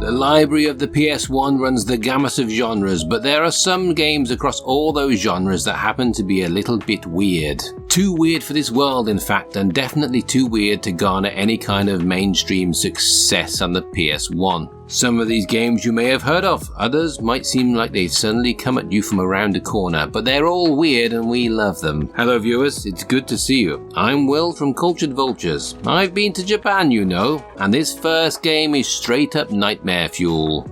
The library of the PS1 runs the gamut of genres, but there are some games across all those genres that happen to be a little bit weird. Too weird for this world, in fact, and definitely too weird to garner any kind of mainstream success on the PS1. Some of these games you may have heard of, others might seem like they've suddenly come at you from around the corner, but they're all weird and we love them. Hello viewers, it's good to see you. I'm Will from Cultured Vultures. I've been to Japan, you know, and this first game is straight up nightmare fuel.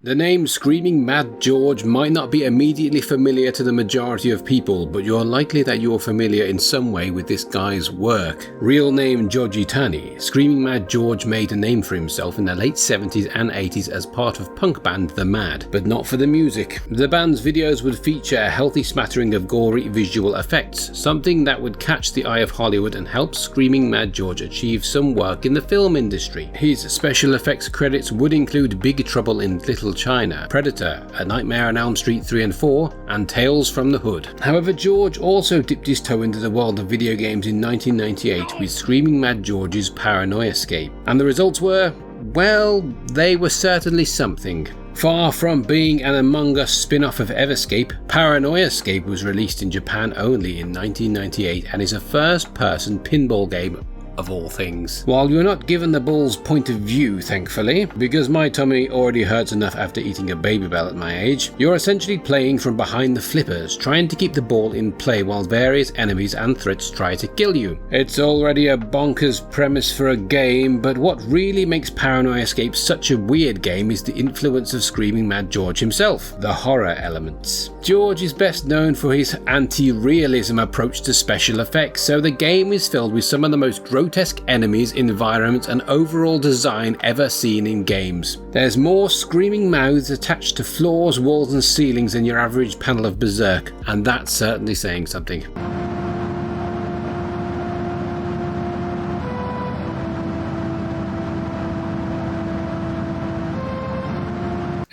The name Screaming Mad George might not be immediately familiar to the majority of people, but you're likely that you're familiar in some way with this guy's work. Real name Georgie Tani, Screaming Mad George made a name for himself in the late 70s and 80s as part of punk band The Mad, but not for the music. The band's videos would feature a healthy smattering of gory visual effects, something that would catch the eye of Hollywood and help Screaming Mad George achieve some work in the film industry. His special effects credits would include Big Trouble in Little China, Predator, A Nightmare on Elm Street 3 and 4, and Tales from the Hood. However, George also dipped his toe into the world of video games in 1998 with Screaming Mad George's Paranoiascape, and the results were, well, they were certainly something. Far from being an Among Us spin-off of Everscape, Paranoiascape was released in Japan only in 1998 and is a first-person pinball game of all things. While you're not given the ball's point of view, thankfully, because my tummy already hurts enough after eating a Baby Bell at my age, you're essentially playing from behind the flippers, trying to keep the ball in play while various enemies and threats try to kill you. It's already a bonkers premise for a game, but what really makes Paranoiascape such a weird game is the influence of Screaming Mad George himself, the horror elements. George is best known for his anti-realism approach to special effects, so the game is filled with some of the most grotesque enemies, environments and overall design ever seen in games. There's more screaming mouths attached to floors, walls and ceilings than your average panel of Berserk, and that's certainly saying something.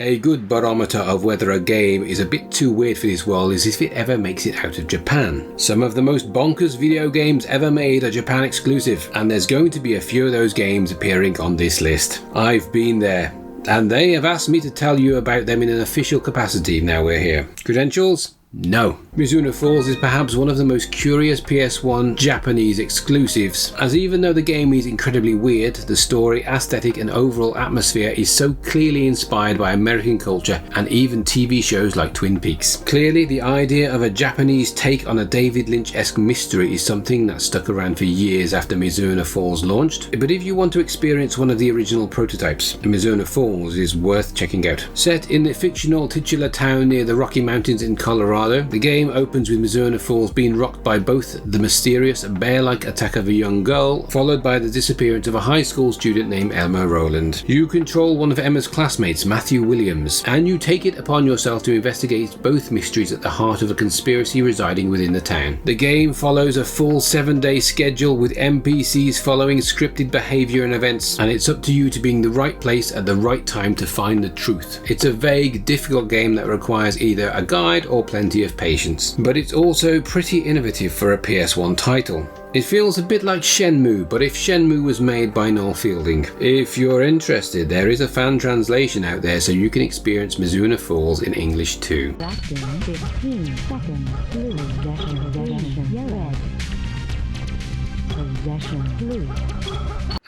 A good barometer of whether a game is a bit too weird for this world is if it ever makes it out of Japan. Some of the most bonkers video games ever made are Japan exclusive, and there's going to be a few of those games appearing on this list. I've been there, and they have asked me to tell you about them in an official capacity now we're here. Credentials? No. Mizuno Falls is perhaps one of the most curious PS1 Japanese exclusives, as even though the game is incredibly weird, the story, aesthetic and overall atmosphere is so clearly inspired by American culture and even TV shows like Twin Peaks. Clearly, the idea of a Japanese take on a David Lynch-esque mystery is something that stuck around for years after Mizuno Falls launched, but if you want to experience one of the original prototypes, Mizuno Falls is worth checking out. Set in the fictional titular town near the Rocky Mountains in Colorado, the game opens with Mizuno Falls being rocked by both the mysterious bear-like attack of a young girl, followed by the disappearance of a high school student named Elma Rowland. You control one of Emma's classmates, Matthew Williams, and you take it upon yourself to investigate both mysteries at the heart of a conspiracy residing within the town. The game follows a full 7-day schedule with NPCs following scripted behaviour and events, and it's up to you to be in the right place at the right time to find the truth. It's a vague, difficult game that requires either a guide or plenty of patience, but it's also pretty innovative for a PS1 title. It feels a bit like Shenmue, but if Shenmue was made by Noel Fielding. If you're interested, there is a fan translation out there so you can experience Mizuno Falls in English too.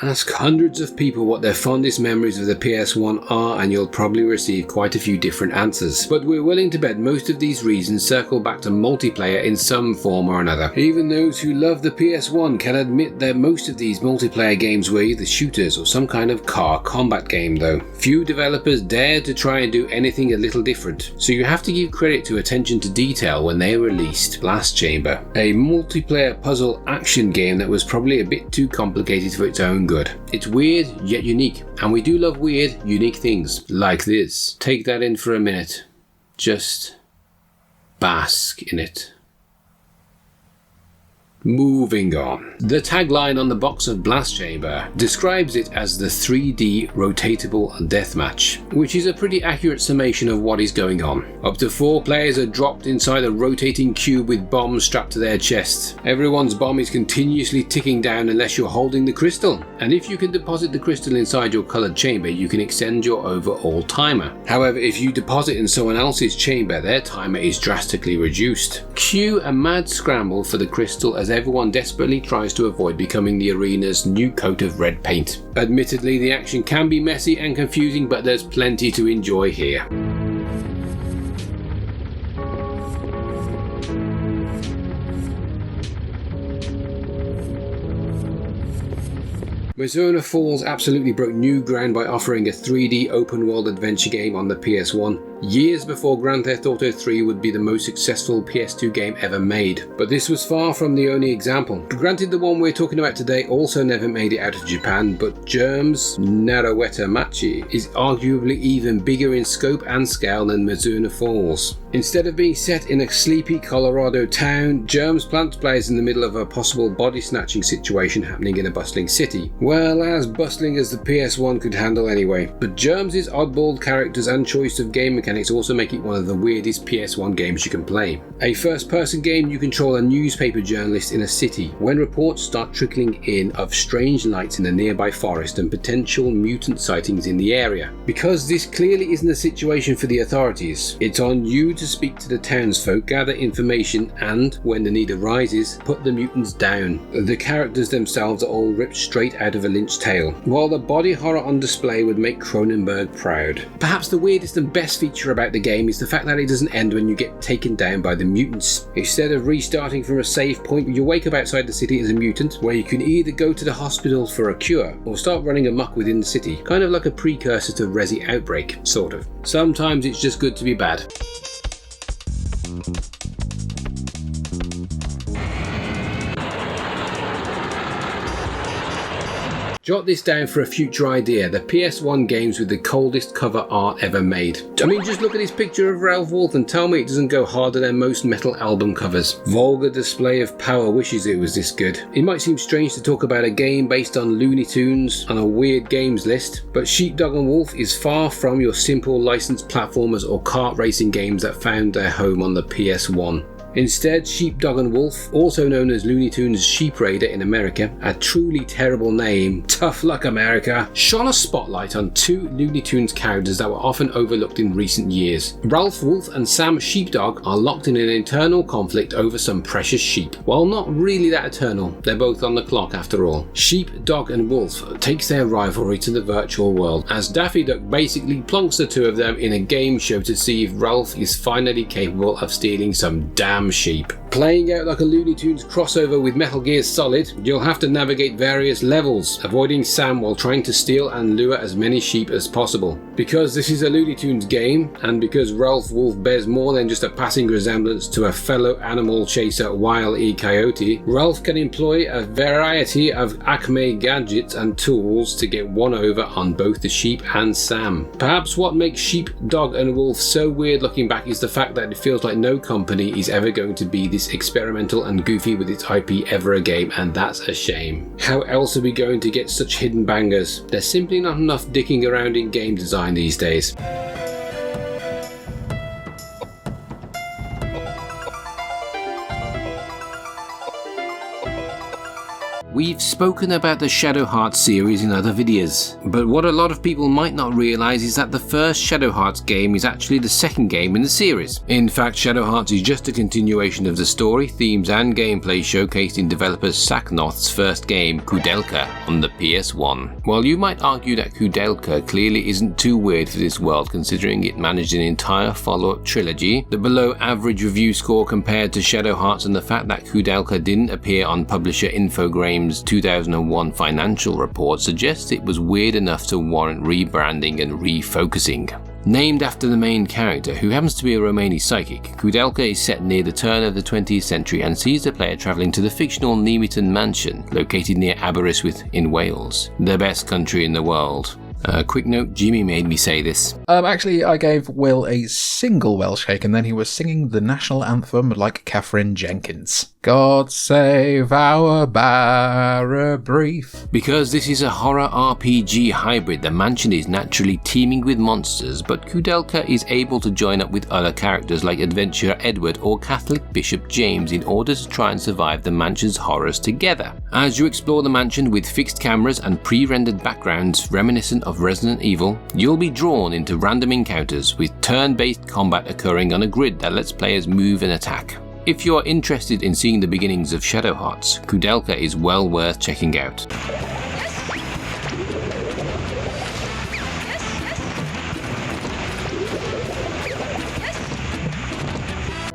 Ask hundreds of people what their fondest memories of the PS1 are and you'll probably receive quite a few different answers. But we're willing to bet most of these reasons circle back to multiplayer in some form or another. Even those who love the PS1 can admit that most of these multiplayer games were either shooters or some kind of car combat game though. Few developers dared to try and do anything a little different, so you have to give credit to attention to detail when they released Blast Chamber, a multiplayer puzzle action game that was probably a bit too complicated for its own good. It's weird yet unique, and we do love weird, unique things like this. Take that in for a minute. Just bask in it. Moving on. The tagline on the box of Blast Chamber describes it as the 3D rotatable deathmatch, which is a pretty accurate summation of what is going on. Up to 4 players are dropped inside a rotating cube with bombs strapped to their chests. Everyone's bomb is continuously ticking down unless you're holding the crystal, and if you can deposit the crystal inside your coloured chamber, you can extend your overall timer. However, if you deposit in someone else's chamber, their timer is drastically reduced. Cue a mad scramble for the crystal as everyone desperately tries to avoid becoming the arena's new coat of red paint. Admittedly, the action can be messy and confusing, but there's plenty to enjoy here. Frozone Falls absolutely broke new ground by offering a 3D open-world adventure game on the PS1, years before Grand Theft Auto 3 would be the most successful PS2 game ever made. But this was far from the only example. Granted, the one we're talking about today also never made it out of Japan, but Germ's Naraweta Machi is arguably even bigger in scope and scale than Frozone Falls. Instead of being set in a sleepy Colorado town, Germs plants players in the middle of a possible body snatching situation happening in a bustling city. Well, as bustling as the PS1 could handle anyway. But Germs' oddball characters and choice of game mechanics also make it one of the weirdest PS1 games you can play. A first-person game, you control a newspaper journalist in a city when reports start trickling in of strange lights in a nearby forest and potential mutant sightings in the area. Because this clearly isn't a situation for the authorities, it's on you to speak to the townsfolk, gather information, and, when the need arises, put the mutants down. The characters themselves are all ripped straight out of a Lynch tale, while the body horror on display would make Cronenberg proud. Perhaps the weirdest and best feature about the game is the fact that it doesn't end when you get taken down by the mutants. Instead of restarting from a save point, you wake up outside the city as a mutant, where you can either go to the hospital for a cure, or start running amok within the city, kind of like a precursor to Resi Outbreak, sort of. Sometimes it's just good to be bad. Jot this down for a future idea: the PS1 games with the coldest cover art ever made. I mean, just look at this picture of Ralph Wolf and tell me it doesn't go harder than most metal album covers. Vulgar display of power wishes it was this good. It might seem strange to talk about a game based on Looney Tunes on a weird games list, but Sheepdog and Wolf is far from your simple licensed platformers or kart racing games that found their home on the PS1. Instead, Sheepdog and Wolf, also known as Looney Tunes Sheep Raider in America, a truly terrible name, tough luck America, shone a spotlight on 2 Looney Tunes characters that were often overlooked in recent years. Ralph Wolf and Sam Sheepdog are locked in an internal conflict over some precious sheep. While not really that eternal, they're both on the clock after all. Sheepdog and Wolf takes their rivalry to the virtual world, as Daffy Duck basically plonks the 2 of them in a game show to see if Ralph is finally capable of stealing some damn sheep. Playing out like a Looney Tunes crossover with Metal Gear Solid, you'll have to navigate various levels, avoiding Sam while trying to steal and lure as many sheep as possible. Because this is a Looney Tunes game, and because Ralph Wolf bears more than just a passing resemblance to a fellow animal chaser Wile E. Coyote, Ralph can employ a variety of Acme gadgets and tools to get one over on both the sheep and Sam. Perhaps what makes Sheepdog and Wolf so weird looking back is the fact that it feels like no company is ever going to be this experimental and goofy with its IP ever again, and that's a shame. How else are we going to get such hidden bangers? There's simply not enough dicking around in game design these days. We've spoken about the Shadow Hearts series in other videos, but what a lot of people might not realise is that the first Shadow Hearts game is actually the second game in the series. In fact, Shadow Hearts is just a continuation of the story, themes and gameplay showcased in developers Saknoth's first game, Kudelka, on the PS1. While you might argue that Kudelka clearly isn't too weird for this world considering it managed an entire follow-up trilogy, the below average review score compared to Shadow Hearts and the fact that Kudelka didn't appear on publisher Infogrames' 2001 financial report suggests it was weird enough to warrant rebranding and refocusing. Named after the main character, who happens to be a Romani psychic, Kudelka is set near the turn of the 20th century and sees the player travelling to the fictional Nemeton mansion located near Aberystwyth in Wales, the best country in the world. Quick note, Jimmy made me say this. Actually, I gave Will a single Welsh cake and then he was singing the national anthem like Catherine Jenkins. God save our Barra Brief. Because this is a horror RPG hybrid, the mansion is naturally teeming with monsters, but Koudelka is able to join up with other characters like adventurer Edward or Catholic Bishop James in order to try and survive the mansion's horrors together. As you explore the mansion with fixed cameras and pre-rendered backgrounds reminiscent of Resident Evil, you'll be drawn into random encounters with turn-based combat occurring on a grid that lets players move and attack. If you are interested in seeing the beginnings of Shadow Hearts, Koudelka is well worth checking out.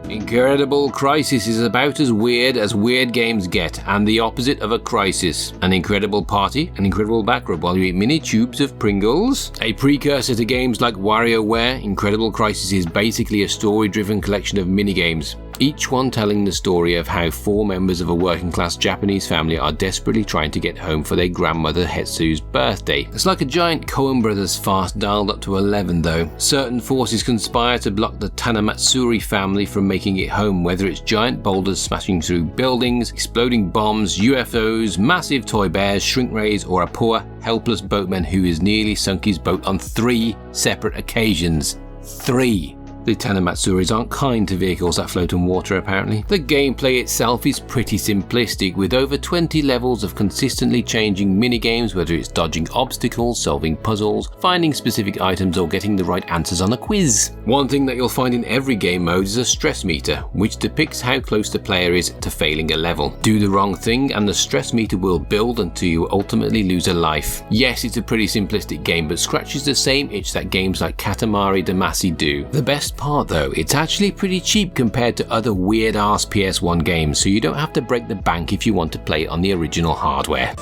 Incredible Crisis is about as weird games get, and the opposite of a crisis. An incredible party, an incredible backrub while you eat mini tubes of Pringles. A precursor to games like WarioWare, Incredible Crisis is basically a story-driven collection of minigames, each one telling the story of how 4 members of a working-class Japanese family are desperately trying to get home for their grandmother Hetsu's birthday. It's like a giant Coen Brothers farce dialed up to 11 though. Certain forces conspire to block the Tanamatsuri family from making it home, whether it's giant boulders smashing through buildings, exploding bombs, UFOs, massive toy bears, shrink rays, or a poor, helpless boatman who has nearly sunk his boat on 3 separate occasions. 3! The Tanamatsuris aren't kind to vehicles that float on water apparently. The gameplay itself is pretty simplistic, with over 20 levels of consistently changing minigames, whether it's dodging obstacles, solving puzzles, finding specific items, or getting the right answers on a quiz. One thing that you'll find in every game mode is a stress meter, which depicts how close the player is to failing a level. Do the wrong thing and the stress meter will build until you ultimately lose a life. Yes, it's a pretty simplistic game, but scratches the same itch that games like Katamari Damacy do. The best part though, it's actually pretty cheap compared to other weird ass PS1 games, so you don't have to break the bank if you want to play it on the original hardware.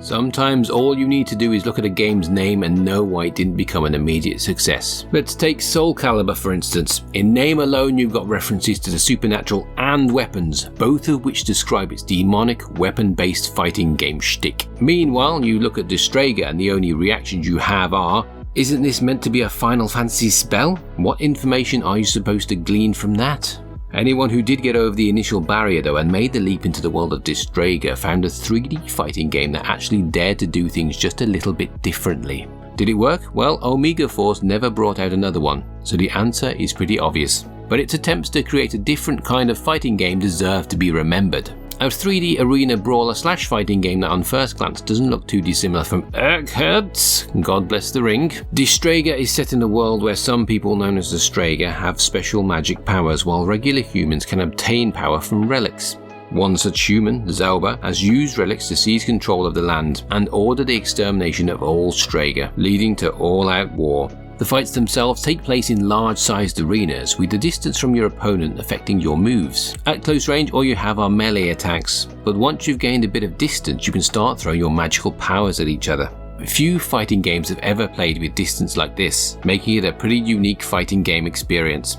Sometimes all you need to do is look at a game's name and know why it didn't become an immediate success. Let's take Soul Calibur for instance. In name alone you've got references to the supernatural and weapons, both of which describe its demonic, weapon-based fighting game shtick. Meanwhile, you look at Distraga and the only reactions you have are, "Isn't this meant to be a Final Fantasy spell? What information are you supposed to glean from that?" Anyone who did get over the initial barrier though and made the leap into the world of Distraga found a 3D fighting game that actually dared to do things just a little bit differently. Did it work? Well, Omega Force never brought out another one, so the answer is pretty obvious. But its attempts to create a different kind of fighting game deserve to be remembered. A 3D arena brawler slash fighting game that on first glance doesn't look too dissimilar from Eggheads, God bless the ring. Distraga is set in a world where some people known as Distraga have special magic powers, while regular humans can obtain power from relics. One such human, Zauber, has used relics to seize control of the land and order the extermination of all Straga, leading to all-out war. The fights themselves take place in large-sized arenas, with the distance from your opponent affecting your moves. At close range, all you have are melee attacks, but once you've gained a bit of distance, you can start throwing your magical powers at each other. Few fighting games have ever played with distance like this, making it a pretty unique fighting game experience.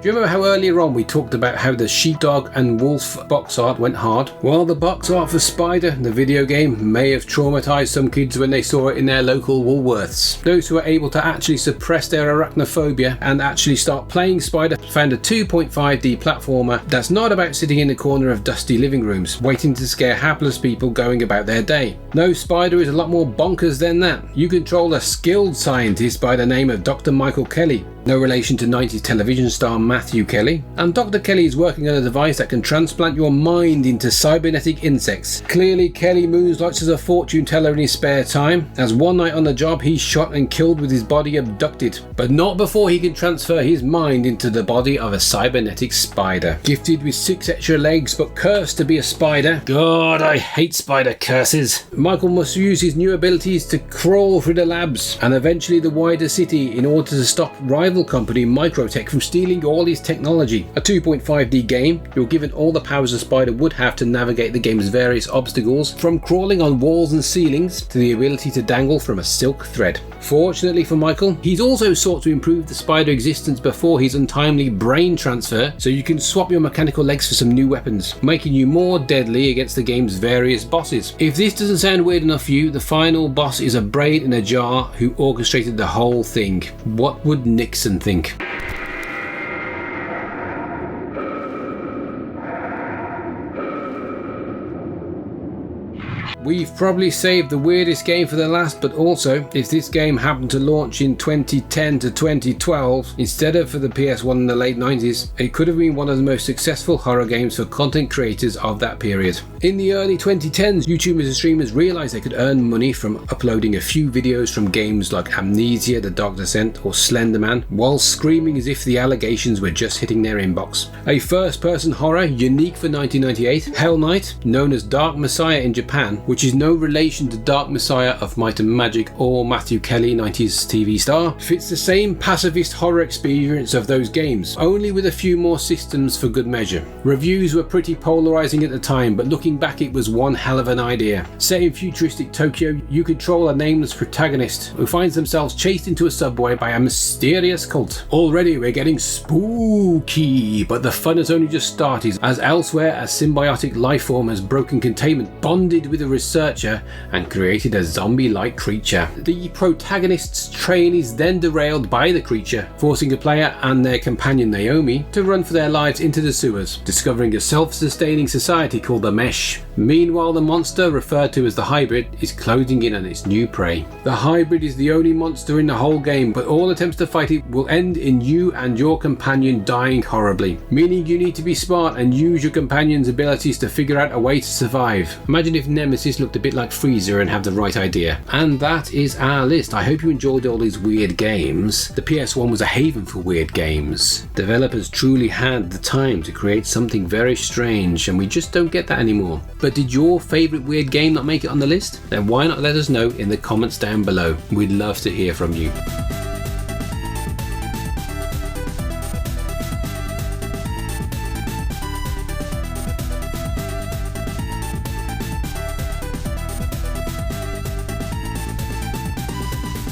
Do you remember how earlier on we talked about how the sheepdog and wolf box art went hard? Well, the box art for Spider, the video game, may have traumatized some kids when they saw it in their local Woolworths. Those who were able to actually suppress their arachnophobia and actually start playing Spider found a 2.5D platformer that's not about sitting in the corner of dusty living rooms, waiting to scare hapless people going about their day. No, Spider is a lot more bonkers than that. You control a skilled scientist by the name of Dr. Michael Kelly, no relation to 90s television star Matthew Kelly, and Dr. Kelly is working on a device that can transplant your mind into cybernetic insects. Clearly, Kelly moonlights as a fortune teller in his spare time, as one night on the job he's shot and killed with his body abducted, but not before he can transfer his mind into the body of a cybernetic spider. Gifted with 6 extra legs but cursed to be a spider. God, I hate spider curses. Michael must use his new abilities to crawl through the labs and eventually the wider city in order to stop rival rival company Microtech from stealing all his technology. A 2.5D game, you're given all the powers a spider would have to navigate the game's various obstacles, from crawling on walls and ceilings to the ability to dangle from a silk thread. Fortunately for Michael, he's also sought to improve the spider existence before his untimely brain transfer, so you can swap your mechanical legs for some new weapons, making you more deadly against the game's various bosses. If this doesn't sound weird enough for you, the final boss is a brain in a jar who orchestrated the whole thing. What would Nixon think? We've probably saved the weirdest game for the last, but also, if this game happened to launch in 2010 to 2012, instead of for the PS1 in the late 90s, it could have been one of the most successful horror games for content creators of that period. In the early 2010s, YouTubers and streamers realised they could earn money from uploading a few videos from games like Amnesia, The Dark Descent, or Slender Man, while screaming as if the allegations were just hitting their inbox. A first-person horror unique for 1998, Hell Knight, known as Dark Messiah in Japan, which is no relation to Dark Messiah of Might and Magic or Matthew Kelly, 90s TV star, fits the same pacifist horror experience of those games, only with a few more systems for good measure. Reviews were pretty polarising at the time, but looking back it was one hell of an idea. Set in futuristic Tokyo, you control a nameless protagonist who finds themselves chased into a subway by a mysterious cult. Already we're getting spooky, but the fun has only just started, as elsewhere a symbiotic life form has broken containment, bonded with a researcher and created a zombie-like creature. The protagonist's train is then derailed by the creature, forcing the player and their companion Naomi to run for their lives into the sewers, discovering a self-sustaining society called the Mesh. Meanwhile, the monster, referred to as the Hybrid, is closing in on its new prey. The Hybrid is the only monster in the whole game, but all attempts to fight it will end in you and your companion dying horribly, meaning you need to be smart and use your companion's abilities to figure out a way to survive. Imagine if Nemesis looked a bit like Freezer and have the right idea. And that is our list. I hope you enjoyed all these weird games. The PS1 was a haven for weird games. Developers truly had the time to create something very strange, and we just don't get that anymore. But did your favourite weird game not make it on the list? Then why not let us know in the comments down below. We'd love to hear from you.